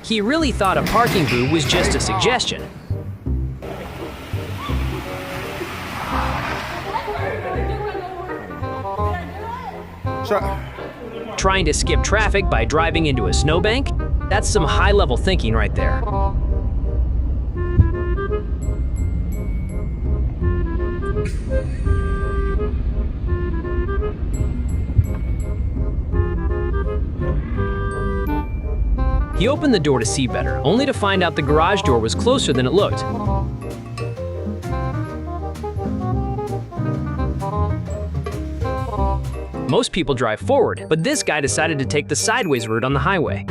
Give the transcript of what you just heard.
He really thought a parking boo was just a suggestion. Trying to skip traffic by driving into a snowbank? That's some high-level thinking right there. He opened the door to see better, only to find out the garage door was closer than it looked. Most people drive forward, but this guy decided to take the sideways route on the highway.